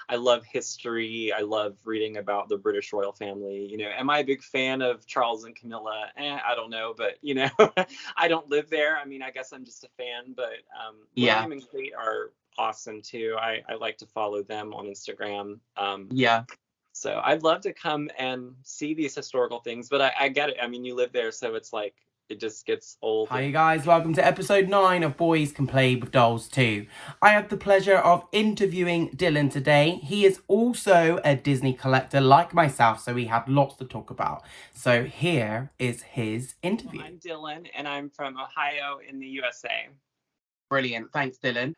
I love history. I love reading about the British royal family. Am I a big fan of Charles and Camilla? I don't know, but I don't live there. I mean, I guess I'm just a fan, but Yeah. William and Kate are awesome too. I like to follow them on Instagram. Yeah. So I'd love to come and see these historical things, but I get it. I mean, you live there, so it's like it just gets old. Hi, you guys. Welcome to episode 9 of Boys Can Play with Dolls Too. I have the pleasure of interviewing Dylan today. He is also a Disney collector like myself, so we have lots to talk about. So here is his interview. I'm Dylan, and I'm from Ohio in the USA. Brilliant. Thanks, Dylan.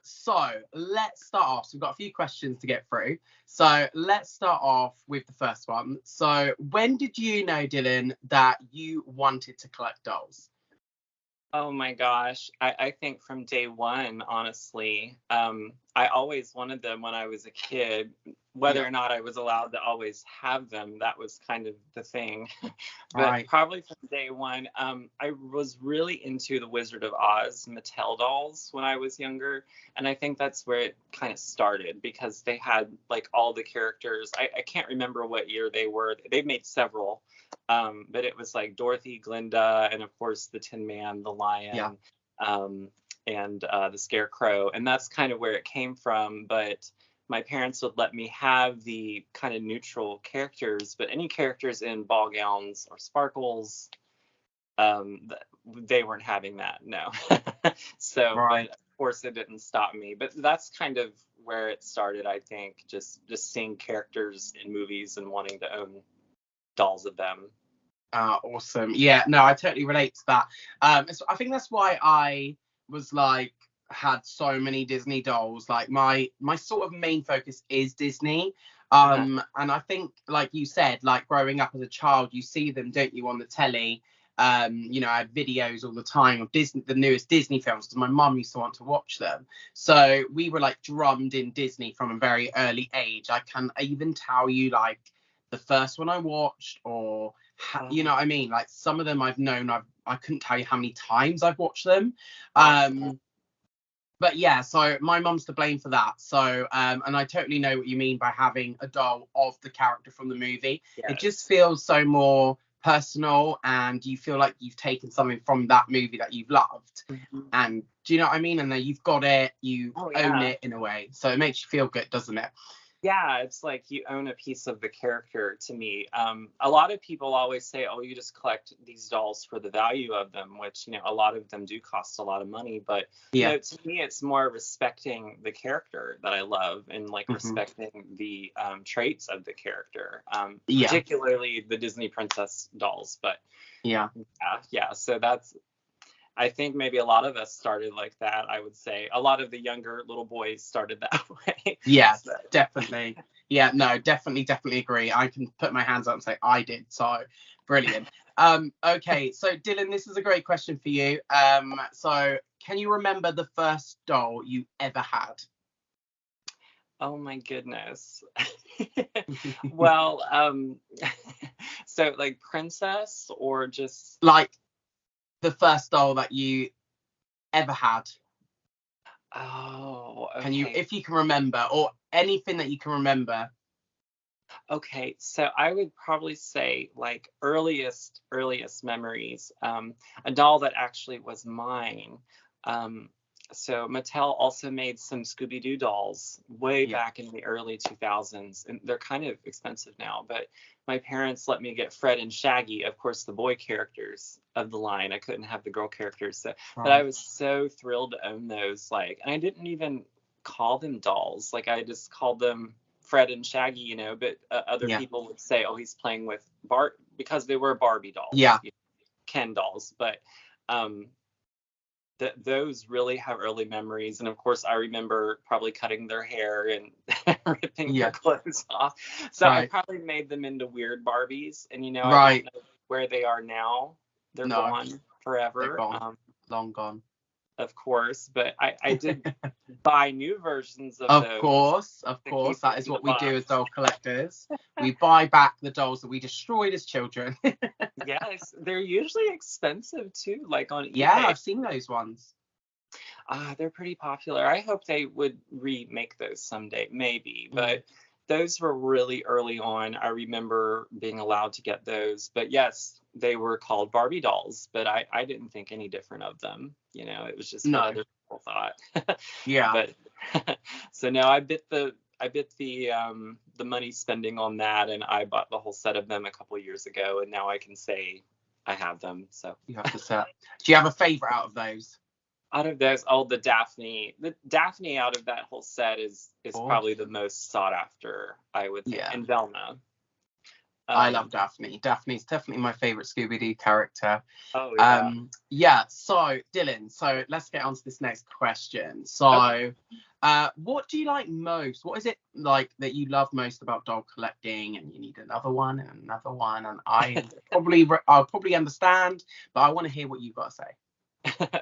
So let's start off. So we've got a few questions to get through. So let's start off with the first one. So when did you know, Dylan, that you wanted to collect dolls? Oh my gosh. I think from day one, honestly. I always wanted them when I was a kid. Whether or not I was allowed to always have them, that was kind of the thing. But probably from day one, I was really into the Wizard of Oz Mattel dolls when I was younger. And I think that's where it kind of started because they had like all the characters. I can't remember what year they were. They made several. But it was like Dorothy, Glinda, and of course the Tin Man, the Lion, and the Scarecrow. And that's kind of where it came from. But my parents would let me have the kind of neutral characters, but any characters in ball gowns or sparkles, they weren't having that, no. So, but of course it didn't stop me. But that's kind of where it started, I think, just seeing characters in movies and wanting to own dolls of them. Awesome. Yeah, no, I totally relate to that. I think that's why I was like, had so many Disney dolls. Like my sort of main focus is Disney. And I think, like you said, like growing up as a child, you see them, don't you, on the telly. I had videos all the time of Disney, the newest Disney films, because my mum used to want to watch them. So we were like drummed in Disney from a very early age. I can even tell you like the first one I watched, or you know what I mean? Like some of them I've known, I couldn't tell you how many times I've watched them. But yeah, so my mum's to blame for that. So, and I totally know what you mean by having a doll of the character from the movie. Yes. It just feels so more personal, and you feel like you've taken something from that movie that you've loved. And do you know what I mean? And then you've got it, you own it in a way. So it makes you feel good, doesn't it? Yeah, it's like you own a piece of the character to me. A lot of people always say, oh, you just collect these dolls for the value of them, which, a lot of them do cost a lot of money. But, to me, it's more respecting the character that I love and like respecting the traits of the character, particularly the Disney princess dolls. But yeah. So I think maybe a lot of us started like that. I would say a lot of the younger little boys started that way. Yeah, definitely. Yeah, no, definitely agree. I can put my hands up and say I did. So brilliant. Okay, so Dylan, this is a great question for you. So can you remember the first doll you ever had? Oh my goodness. Well, so like princess or just like the first doll that you ever had? Oh, okay. Can you, if you can remember, or anything that you can remember? Okay, so I would probably say like earliest memories, a doll that actually was mine. So Mattel also made some Scooby-Doo dolls way back in the early 2000s, and they're kind of expensive now, but my parents let me get Fred and Shaggy, of course, the boy characters of the line. I couldn't have the girl characters, but I was so thrilled to own those. Like, and I didn't even call them dolls. Like, I just called them Fred and Shaggy, but other people would say, oh, he's playing with because they were Barbie dolls, Ken dolls, but those really have early memories. And of course I remember probably cutting their hair and ripping their clothes off, so I probably made them into weird Barbies, and I don't know where they are now. They're gone forever. They're gone. Long gone, of course, but I did buy new versions of those. Of course, that is what we do as doll collectors. We buy back the dolls that we destroyed as children. Yes, they're usually expensive too, like on eBay. Yeah, I've seen those ones. They're pretty popular. I hope they would remake those someday, maybe. Mm. But those were really early on. I remember being allowed to get those. But yes, they were called Barbie dolls, but I didn't think any different of them. It was just what No. other people thought. Yeah. But so now I bit the money spending on that, and I bought the whole set of them a couple years ago, and now I can say I have them. So You have to set. Do you have a favorite out of those? out of those, the Daphne out of that whole set is Or probably the most sought after, I would think, yeah. and Velma. I love Um, Daphne. Daphne's definitely my favorite Scooby-Doo character. oh yeah. Yeah. So Dylan, so let's get on to this next question. So, Okay. what do you like most? What is it like that you love most about doll collecting? And you need another one and another one, and I'll probably understand, but I want to hear what you've got to say.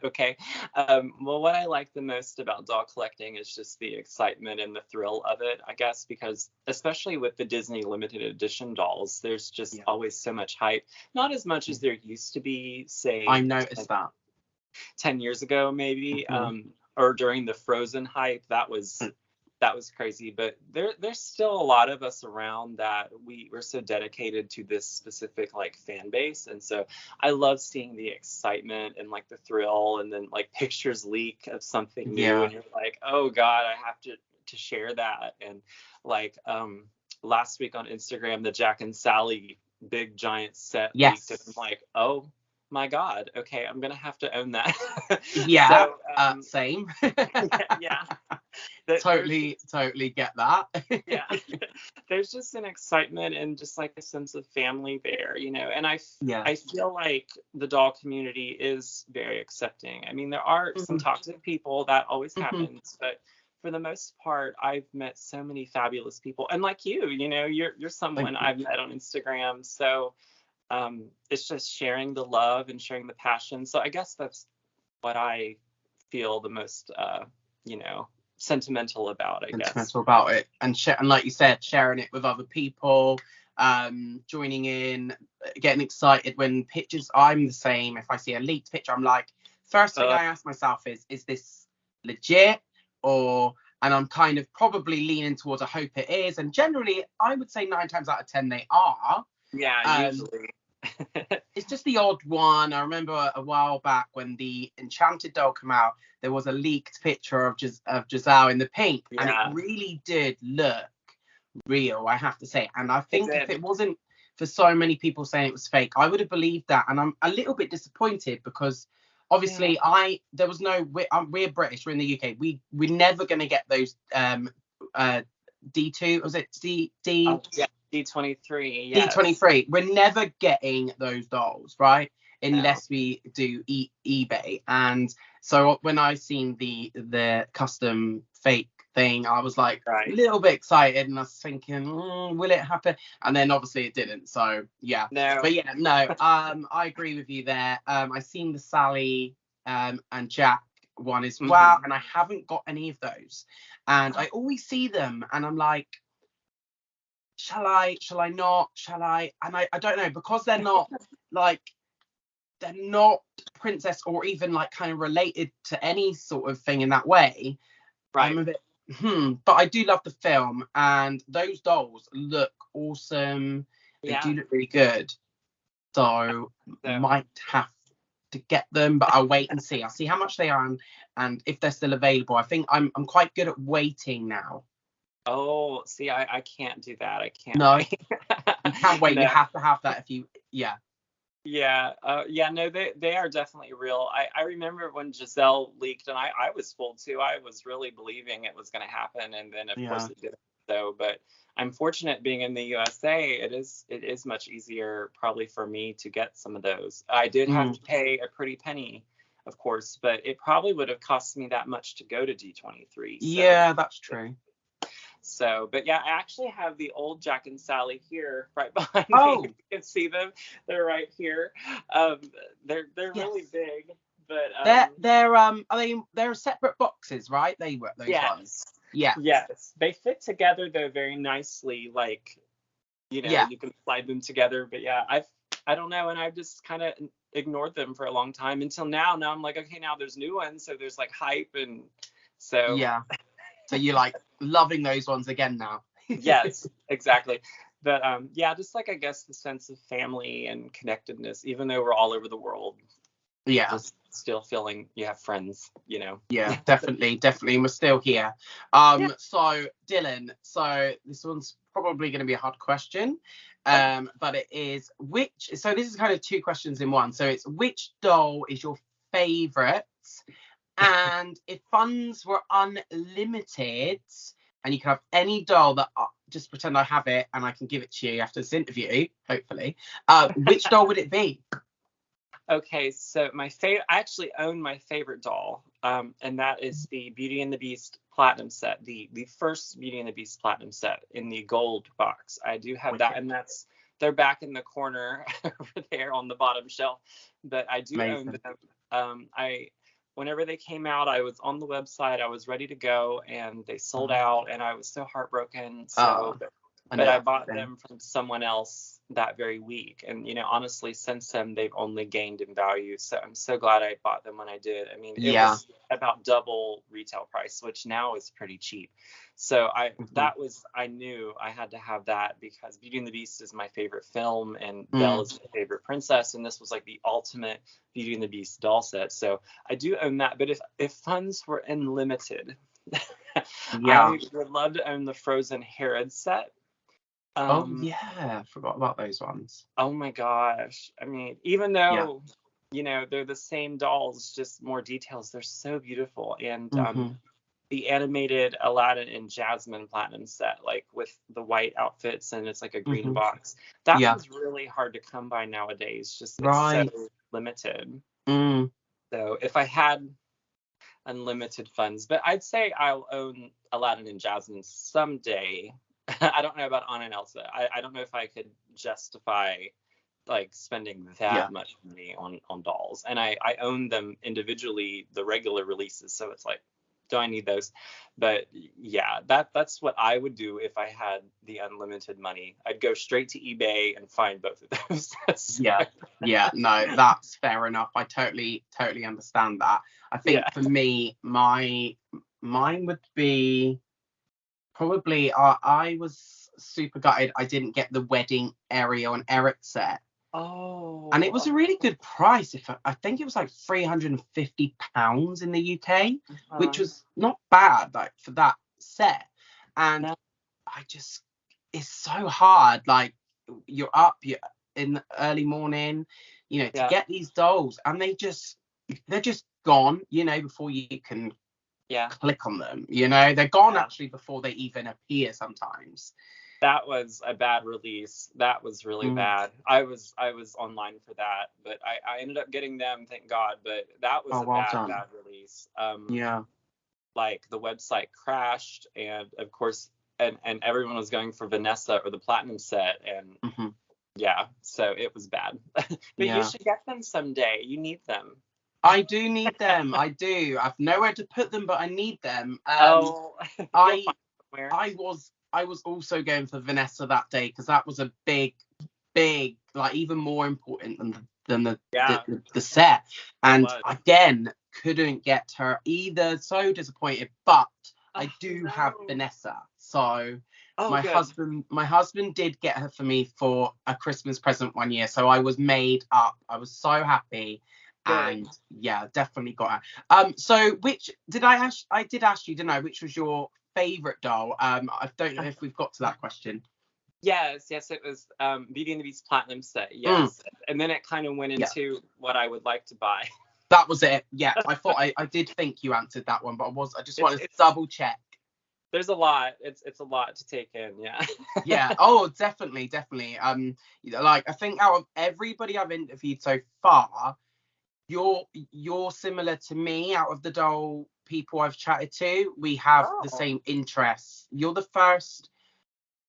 Okay. Well, what I like the most about doll collecting is just the excitement and the thrill of it, I guess, because especially with the Disney limited edition dolls, there's just Yeah. always so much hype. Not as much as there used to be, I say, noticed that. 10 years ago, maybe, Mhm. or during the Frozen hype. That was crazy, but there's still a lot of us around that we're so dedicated to this specific like fan base, and so I love seeing the excitement and like the thrill, and then like pictures leak of something new, Yeah. and you're like, oh god, I have to share that. And like last week on Instagram, the Jack and Sally big giant set leaked, and I'm Yes. like, oh my god, okay, I'm gonna have to own that. Yeah. So Same. yeah, there's Totally get that. yeah, there's just an excitement and just like a sense of family there, and Yeah. I feel like the doll community is very accepting. I mean, there are some Mhm. toxic people, that always Mhm. happens, but for the most part, I've met so many fabulous people, and like you're Thank someone you. I've met on Instagram. So it's just sharing the love and sharing the passion. So I guess that's what I feel the most sentimental about, I guess. Sentimental about it, and like you said, sharing it with other people, joining in, getting excited when pictures. I'm the same. If I see a leaked picture, I'm like, first thing uh, I ask myself is this legit, or and I'm kind of probably leaning towards I hope it is, and generally I would say 9 times out of 10 they are. yeah, um usually. it's just the odd one. I remember a while back when the Enchanted doll came out, there was a leaked picture of Giselle in the pink, and it Yeah, really did look real, I have to say. And I it think if did. it wasn't for so many people saying it was fake, I would have believed that. And I'm a little bit disappointed because Yeah. obviously there was no we're British, we're in the UK. We're never going to get those D2, was it Oh, yeah. D23. Yes. D23. We're never getting those dolls, right? No. Unless we do eBay. And so when I seen the custom fake thing, I was like a Right. little bit excited, and I was thinking, will it happen? And then obviously it didn't. So yeah. No. But yeah, no. I agree with you there. I seen the Sally and Jack one as well, Hmm. and I haven't got any of those. And I always see them, and I'm like, shall I not, shall I? And I don't know, because like they're not princess or even like kind of related to any sort of thing in that way. I'm Right. a bit but I do love the film, and those dolls look awesome. They Yeah. do look really good, so So. might have to get them, but I'll wait and see. I'll see how much they are, and if they're still available. I think I'm quite good at waiting now. Oh, see, I can't do that. I can't No, wait. you can't wait. You No. have to have that if you, yeah. Yeah, yeah, no, they are definitely real. I remember when Giselle leaked, and I was fooled too. I was really believing it was going to happen, and then of Yeah. course it didn't. So, but I'm fortunate being in the USA. It is much easier probably for me to get some of those. I did have Mm. to pay a pretty penny, of course, but it probably would have cost me that much to go to D23. So. Yeah, that's true. So, but yeah, I actually have the old Jack and Sally here right behind me. Oh, You can see them. They're right here. Um, they're yes. really big, but They're they're separate boxes, right? They were those ones. yes, Yeah. yes, they fit together though very nicely. Like Yeah. you can slide them together. But yeah, I don't know, and I've just kind of ignored them for a long time until now. Now I'm like, okay, now there's new ones, so there's like hype, and so Yeah. So you're like loving those ones again now. yes, exactly. But yeah, just like I guess the sense of family and connectedness, even though we're all over the world, Yeah. just still feeling you have friends, Yeah, definitely. We're still here. Yeah. So Dylan, so this one's probably going to be a hard question. But it is so this is kind of two questions in one. So it's, which doll is your favorite? And if funds were unlimited and you could have any doll that, just pretend I have it and I can give it to you after this interview, hopefully, which doll would it be? Okay, so I actually own my favorite doll, and that is the Beauty and the Beast Platinum set, the first Beauty and the Beast Platinum set in the gold box. I do have that, and they're back in the corner over there on the bottom shelf. But I do own them. Whenever they came out, I was on the website, I was ready to go, and they sold out, and I was so heartbroken. So, but I bought them from someone else that very week. And, honestly, since then, they've only gained in value. So I'm so glad I bought them when I did. I mean, it was about double retail price, which now is pretty cheap. So I knew I had to have that because Beauty and the Beast is my favorite film and Belle is my favorite princess. And this was like the ultimate Beauty and the Beast doll set. So I do own that. But if funds were unlimited, I would love to own the Frozen Herod set. I forgot about those ones. Oh my gosh. I mean, even though, they're the same dolls, just more details, they're so beautiful. And the animated Aladdin and Jasmine Platinum set, like with the white outfits and it's like a green box, that one's really hard to come by nowadays. Just it's so limited. So if I had unlimited funds, but I'd say I'll own Aladdin and Jasmine someday. I don't know about Anna and Elsa. I don't know if I could justify like spending that much money on dolls. And I own them individually, the regular releases. So it's like, do I need those? But yeah, that's what I would do if I had the unlimited money. I'd go straight to eBay and find both of those. No, that's fair enough. I totally understand that. I think for me, mine would be probably, I was super gutted I didn't get the wedding Ariel and Eric set. Oh. And it was a really good price. I think it was like £350 in the UK, which was not bad like for that set. And it's so hard. Like you're in the early morning, to get these dolls, and they're just gone, before you can click on them. They're gone actually before they even appear sometimes. That was a bad release. That was really bad. I was online for that, but I ended up getting them, thank God. But that was bad release. Like the website crashed, and of course, and everyone was going for Vanessa or the Platinum set, and so it was bad. But you should get them someday. You need them. I do need them. I do. I've nowhere to put them, but I need them. I was also going for Vanessa that day because that was a big, like even more important than the set. And again, couldn't get her either. So disappointed. But I do have Vanessa. So my husband did get her for me for a Christmas present one year. So I was made up. I was so happy. And definitely got her. So which did I ask? I did ask you, didn't I? Which was your favorite doll? I don't know if we've got to that question. Yes, it was Beauty and the Beast Platinum set. Yes, and then it kind of went into what I would like to buy. That was it. Yeah, I thought I did think you answered that one, but I just wanted to double check. There's a lot. It's a lot to take in. Yeah. Oh, definitely. Like I think out of everybody I've interviewed so far, you're similar to me. Out of the doll people I've chatted to, we have the same interests. You're the first,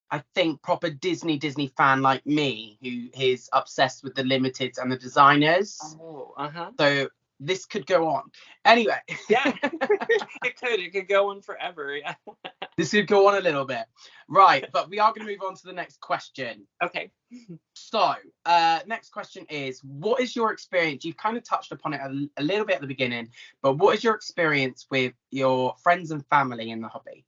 I think, proper Disney fan like me who is obsessed with the limiteds and the designers. So this could go on. Anyway. Yeah. It could go on forever. Yeah. This could go on a little bit. Right, but we are going to move on to the next question. Okay. So, next question is, what is your experience? You've kind of touched upon it a little bit at the beginning, but what is your experience with your friends and family in the hobby?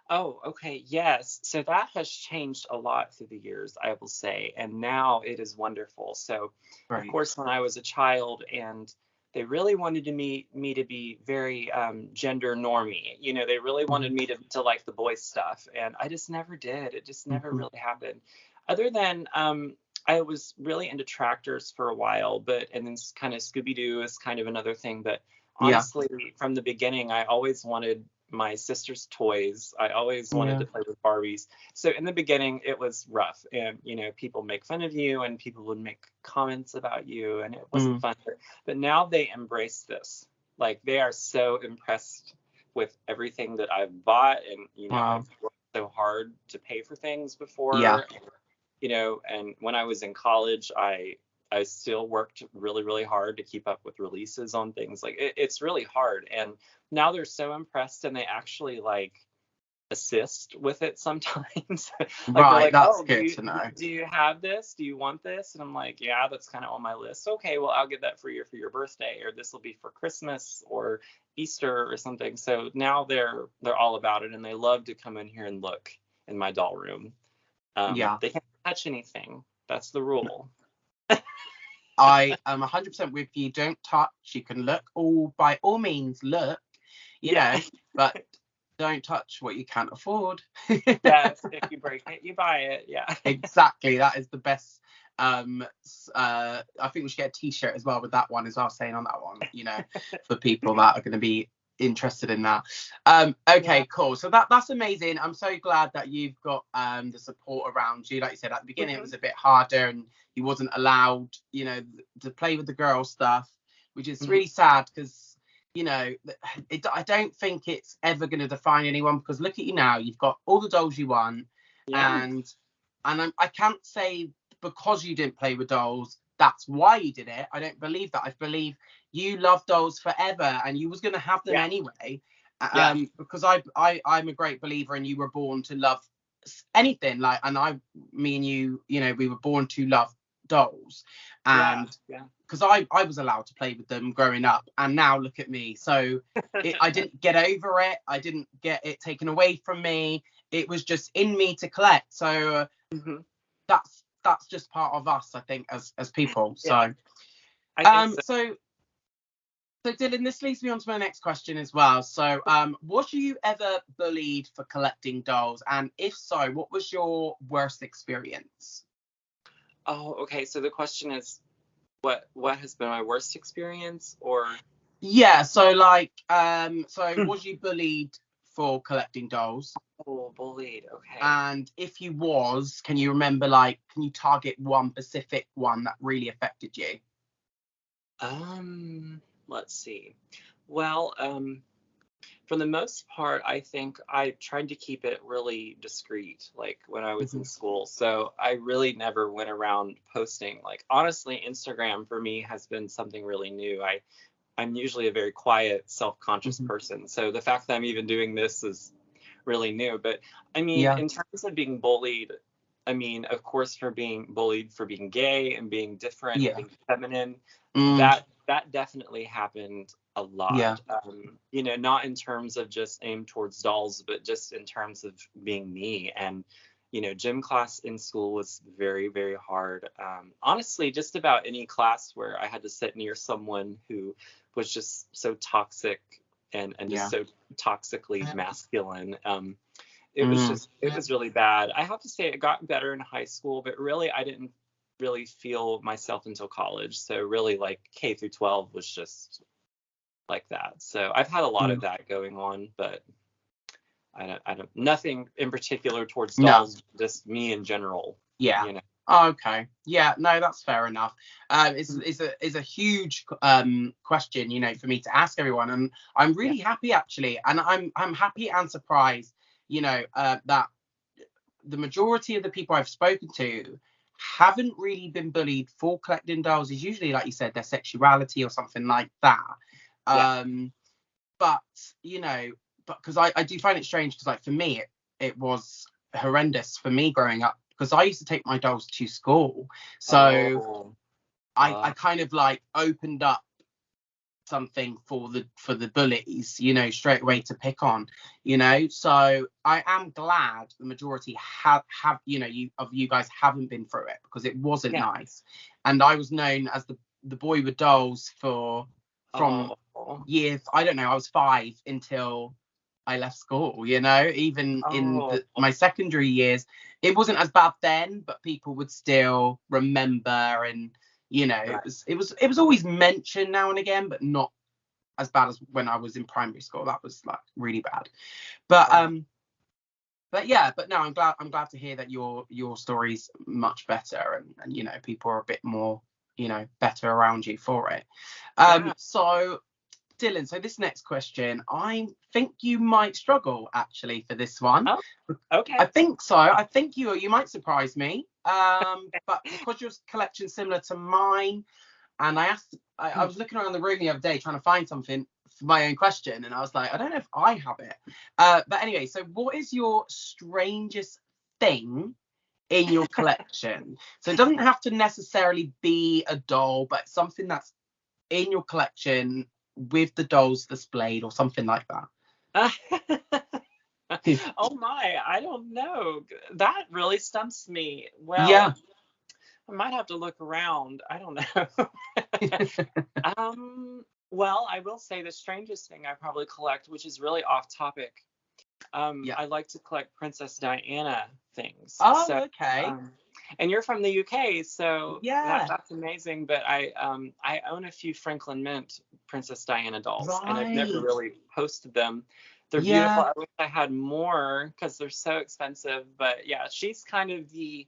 Oh, okay. Yes. So that has changed a lot through the years, I will say. And now it is wonderful. So, of Right. course, when I was a child and they really wanted me to be very gender normy, they really wanted me to like the boys stuff. And I just never did. It just never Mm-hmm. really happened. Other than I was really into tractors for a while, and then kind of Scooby Doo is kind of another thing. But Yeah. honestly, from the beginning, I always wanted my sister's toys. I always wanted Yeah. to play with Barbies. So in the beginning, it was rough, and people make fun of you, and people would make comments about you, and it wasn't fun. But now they embrace this. Like they are so impressed with everything that I've bought, and Wow. I've worked so hard to pay for things Yeah. before. And when I was in college, I still worked really, really hard to keep up with releases on things. Like it's really hard. And now they're so impressed and they actually like assist with it sometimes. Like they're Right, like, that's oh, good to know. do you have this? Do you want this? And I'm like, yeah, that's kind of on my list. Okay, well, I'll get that for your birthday, or this will be for Christmas or Easter or something. So now they're all about it, and they love to come in here and look in my doll room. Yeah. They can't touch anything. That's the rule. I am 100% with you. Don't touch. You can look. By all means, look. Yeah. But don't touch what you can't afford. Yes, if you break it, you buy it. Yeah. Exactly. That is the best. I think we should get a T-shirt as well with that one as well, saying on that one, for people that are going to be interested in that. Okay, Yeah. cool. So that's amazing. I'm so glad that you've got the support around you. Like you said at the beginning, it was a bit harder, and you wasn't allowed, to play with the girl stuff, which is really sad because. I don't think it's ever going to define anyone, because look at you now. You've got all the dolls you want, Yeah. and I can't say because you didn't play with dolls that's why you did it. I don't believe that. I believe you love dolls forever, and you was going to have them Yeah. anyway. Yeah. Because I'm a great believer, and you were born to love anything. Like, and me and you, we were born to love dolls, and Yeah. because I was allowed to play with them growing up, and now look at me. So I didn't get over it. I didn't get it taken away from me. It was just in me to collect. So that's just part of us, I think, as people. Yeah. So I think so. so Dylan, this leads me on to my next question as well. So was you ever bullied for collecting dolls? And if so, what was your worst experience? Oh, okay. So the question is, what has been my worst experience, or? Yeah, so like so was you bullied for collecting dolls? Oh, bullied. Okay. And if you was, can you remember, like, can you target one specific one that really affected you? Let's see. Well, for the most part, I think I tried to keep it really discreet, like when I was in school. So I really never went around posting. Like, honestly, Instagram for me has been something really new. I'm usually a very quiet, self-conscious person. So the fact that I'm even doing this is really new. But I mean, Yeah. in terms of being bullied, I mean, of course, for being bullied for being gay and being different and Yeah. being feminine, Mm, that definitely happened a yeah. lot. Not in terms of just aimed towards dolls, but just in terms of being me. And gym class in school was very, very hard. Honestly, just about any class where I had to sit near someone who was just so toxic and just so toxically masculine. It was really bad. I have to say it got better in high school, but really I didn't really feel myself until college. So really like K through 12 was just like that. So I've had a lot of that going on, but I don't nothing in particular towards No. dolls, just me in general. Yeah. Okay. Yeah, no, that's fair enough. It's a huge question, for me to ask everyone, and I'm really happy actually, and I'm happy and surprised, that the majority of the people I've spoken to haven't really been bullied for collecting dolls is usually, like you said, their sexuality or something like that. Yeah. But you know, but because I do find it strange, because like for me it was horrendous for me growing up, because I used to take my dolls to school, so Oh. I kind of like opened up something for the bullies, you know, straight away to pick on, you know. So I am glad the majority have you know, you guys haven't been through it, because it wasn't Yeah. nice. And I was known as the boy with dolls from Oh. years, I don't know, I was 5 until I left school, you know. Even in Oh. my secondary years, it wasn't as bad then, but people would still remember. And you know, Right. it was always mentioned now and again, but not as bad as when I was in primary school. That was like really bad. But Wow. yeah, but no, I'm glad to hear that your story's much better, and you know, people are a bit more, you know, better around you for it. Yeah. So Dylan, so this next question, I think you might struggle actually for this one. Oh, I okay. think so. I think you might surprise me. But because your collection's similar to mine, and I was looking around the room the other day trying to find something for my own question, and I was like, I don't know if I have it. But anyway, so what is your strangest thing in your collection? So it doesn't have to necessarily be a doll, but something that's in your collection with the dolls displayed or something like that. Oh my, I don't know. That really stumps me. Yeah. Well, I might have to look around. I don't know. Well, I will say the strangest thing I probably collect, which is really off topic. Yeah. I like to collect Princess Diana things. Oh, So, okay. and you're from the UK, so Yeah. that's amazing. But I own a few Franklin Mint Princess Diana dolls, and I've never Right. really posted them. They're beautiful. Yeah. I wish I had more because they're so expensive. But yeah, she's kind of the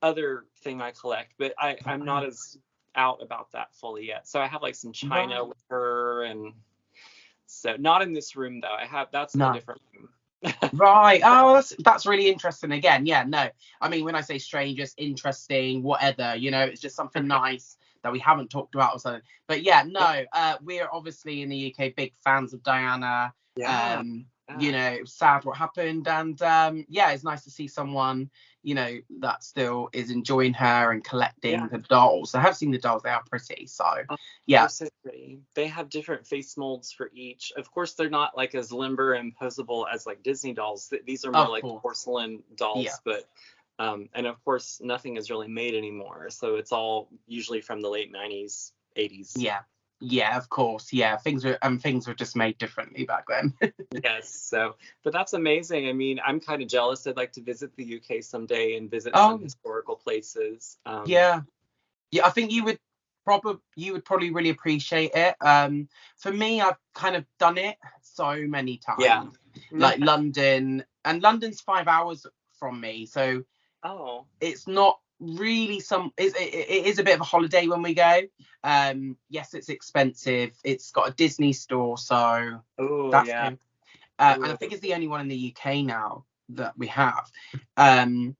other thing I collect, but I'm not Right. as out about that fully yet. So I have like some china Right. with her, and so not in this room though. I have that's in a No. different room. Right. Oh, that's really interesting. Again, yeah, no. I mean, when I say strange, just interesting, whatever, you know, it's just something nice that we haven't talked about or something. But yeah, no, we're obviously in the UK big fans of Diana. Yeah, You yeah, know, it was sad what happened, and yeah, it's nice to see someone, you know, that still is enjoying her and collecting yeah. the dolls. I have seen the dolls, they are pretty. So Oh, they're yeah. so pretty. They have different face molds for each. Of course, they're not like as limber and posable as like Disney dolls. These are more Of like course. porcelain Yeah. dolls, but and of course, nothing is really made anymore. So it's all usually from the late 90s, 80s. Yeah. Yeah, of course. Yeah. Things were just made differently back then. Yes. So, but that's amazing. I mean, I'm kind of jealous. I'd like to visit the UK someday and visit some Oh, historical places. yeah. Yeah, I think you would probably really appreciate it. For me, I've kind of done it so many Yeah. times. Like London, and London's 5 hours from me, so Oh. it's not really it is a bit of a holiday when we go. Yes, it's expensive. It's got a Disney store, so Oh, that's yeah. good. And I Oh. think it's the only one in the UK now that we have. Um,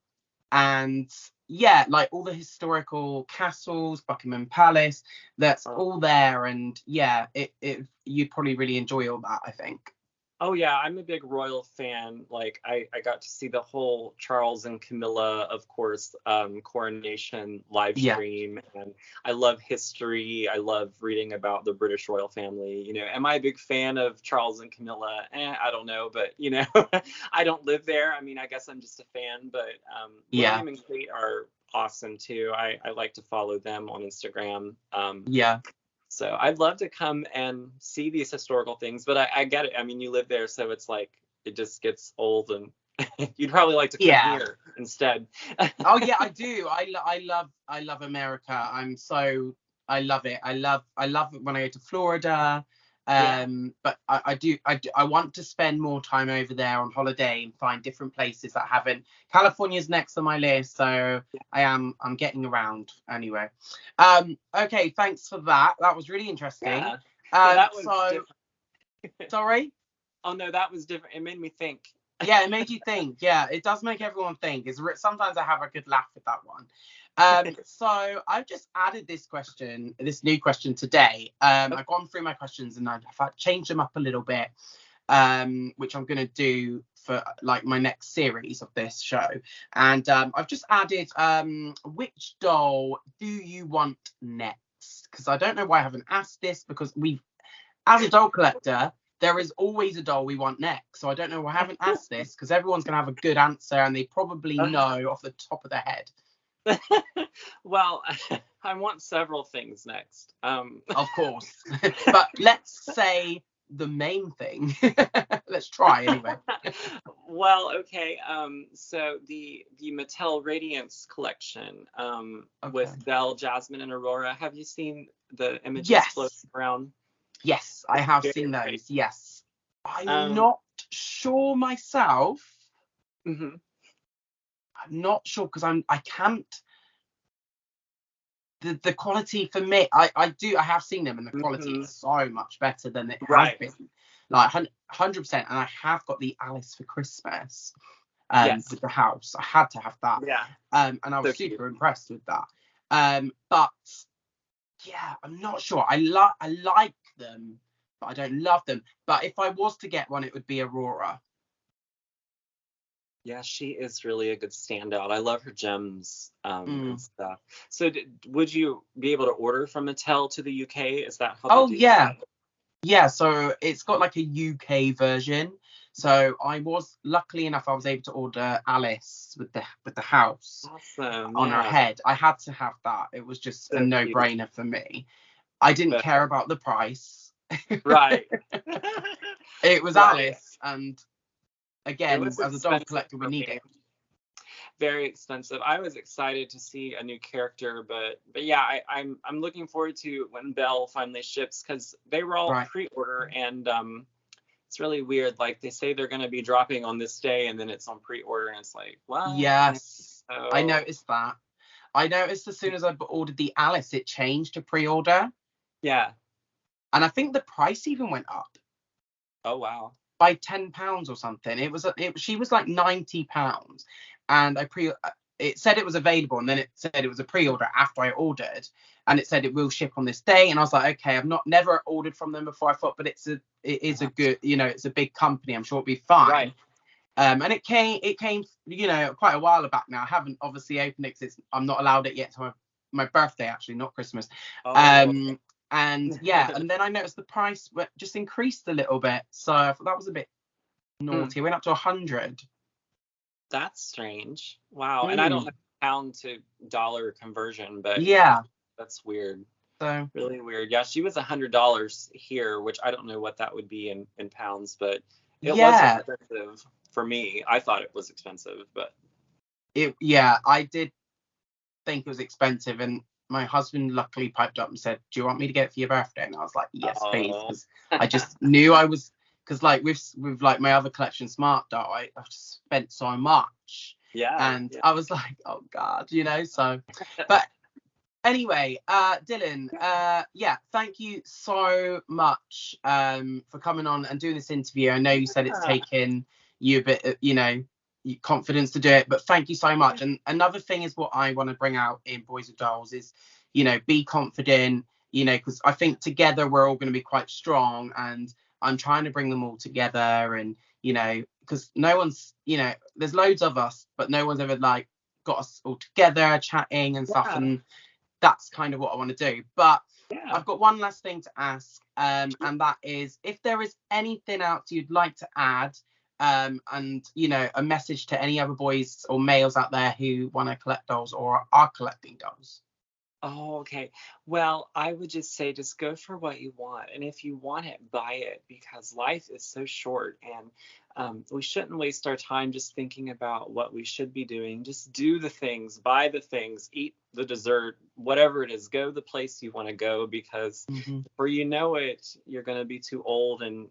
and yeah, like all the historical castles, Buckingham Palace, that's Oh. all there. And yeah, it you'd probably really enjoy all that, I think. Oh yeah, I'm a big royal fan. Like I got to see the whole Charles and Camilla, of course, coronation live Yeah. stream, and I love history. I love reading about the British royal family. You know, am I a big fan of Charles and Camilla? I don't know, but you know, I don't live there. I mean, I guess I'm just a fan. But Yeah. William and Kate are awesome too. I like to follow them on Instagram. Yeah. So I'd love to come and see these historical things, but I get it. I mean, you live there, so it's like it just gets old, and you'd probably like to come Yeah. here instead. Oh yeah, I do. I love America. I love it. I love it when I go to Florida. Yeah. But I want to spend more time over there on holiday and find different places that haven't. California's next on my list, so I'm getting around anyway. Okay, thanks for that. That was really interesting. Yeah. No, that was So different. sorry. Oh no, that was different. It made me think. Yeah, it made you think. Yeah, it does make everyone think. Sometimes I have a good laugh with that one. So I've just added this new question today. I've gone through my questions and I've changed them up a little bit, which I'm going to do for like my next series of this show. And I've just added, which doll do you want next? Because I don't know why I haven't asked this, because as a doll collector, there is always a doll we want next. So I don't know why I haven't asked this, because everyone's going to have a good answer and they probably know off the top of their head. Well, I want several things next. Of course. But let's say the main thing. Let's try anyway. Well, okay. So the Mattel Radiance collection, with Belle, Jasmine, and Aurora. Have you seen the images floating around? Yes, I have seen those. Great. Yes. I'm not sure myself. Mm-hmm. I'm not sure, because I can't. The quality for me, I have seen them, and the quality is so much better than it has been. Like 100%. And I have got the Alice for Christmas with the house. I had to have that. Yeah. And I was super impressed with that. But yeah, I'm not sure. I like them, but I don't love them. But if I was to get one, it would be Aurora. Yeah, she is really a good standout. I love her gems and stuff. So would you be able to order from Mattel to the UK? Is that how they do that? Yeah, so it's got like a UK version. So I was luckily enough, I was able to order Alice with the house on her head. I had to have that. It was just a no-brainer for me. I didn't care about the price. Right. It was Alice, and again, as a doll collector, we need it. Very expensive. I was excited to see a new character, but yeah, I'm looking forward to when Belle finally ships, because they were all pre-order, and it's really weird. Like, they say they're going to be dropping on this day, and then it's on pre-order, and it's like, wow. Yes, I noticed that. I noticed as soon as I ordered the Alice, it changed to pre-order. Yeah. And I think the price even went up. Oh wow. By £10 or something. She was like £90, and it said it was available, and then it said it was a pre-order after I ordered, and it said it will ship on this day, and I was like, okay, I've never ordered from them before. I thought, but it is a good, it's a big company, I'm sure it'll be fine. Right. And it came quite a while back now. I haven't obviously opened it because I'm not allowed it yet to my birthday, actually, not Christmas. And yeah, and then I noticed the price just increased a little bit, so I thought that was a bit naughty. It went up to 100. That's strange. Wow. And I don't have pound to dollar conversion, but yeah, that's weird. So really weird. Yeah, she was $100 here, which I don't know what that would be in pounds, but it was expensive for me. I thought it was expensive, but I did think it was expensive, and my husband luckily piped up and said, do you want me to get it for your birthday? And I was like, yes, please, because I just knew I was, because like with like my other collection, Smart Doll, I've spent so much. And I was like, oh God, so. But anyway, Dylan, thank you so much for coming on and doing this interview. I know you said it's taken you a bit, confidence to do it, but thank you so much. And another thing is what I want to bring out in Boys with Dolls is, be confident, because I think together we're all going to be quite strong, and I'm trying to bring them all together, and because no one's, there's loads of us, but no one's ever like got us all together chatting and stuff, and that's kind of what I want to do. But I've got one last thing to ask, and that is if there is anything else you'd like to add, and a message to any other boys or males out there who want to collect dolls or are collecting dolls. Oh, okay. Well, I would just say just go for what you want. And if you want it, buy it, because life is so short, and we shouldn't waste our time just thinking about what we should be doing. Just do the things, buy the things, eat the dessert, whatever it is, go the place you want to go, because before you know it, you're going to be too old, and,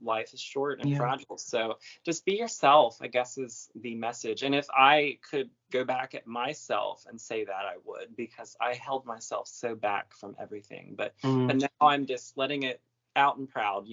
life is short and fragile. So just be yourself, I guess, is the message. And if I could go back at myself and say that, I would, because I held myself so back from everything. But now I'm just letting it out and proud,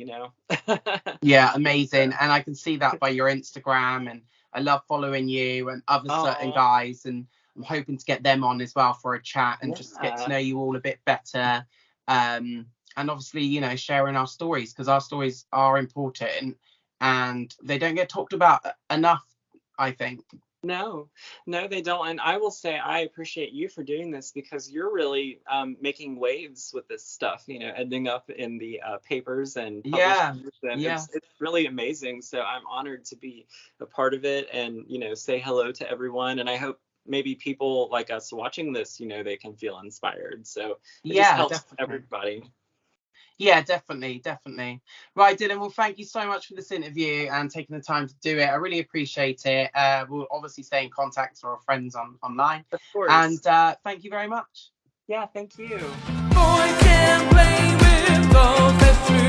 Yeah, amazing. And I can see that by your Instagram, and I love following you and other certain guys, and I'm hoping to get them on as well for a chat and just get to know you all a bit better. And obviously, you know, sharing our stories, because our stories are important and they don't get talked about enough, I think. No, they don't. And I will say I appreciate you for doing this, because you're really making waves with this stuff, you know, ending up in the papers and publishers. And it's really amazing. So I'm honored to be a part of it and, you know, say hello to everyone. And I hope maybe people like us watching this, you know, they can feel inspired. So it just helps everybody. Yeah, definitely. Right, Dylan, well, thank you so much for this interview and taking the time to do it. I really appreciate it. We'll obviously stay in contact or friends online. Of course. And thank you very much. Yeah, thank you. Boy can't play with those that's true.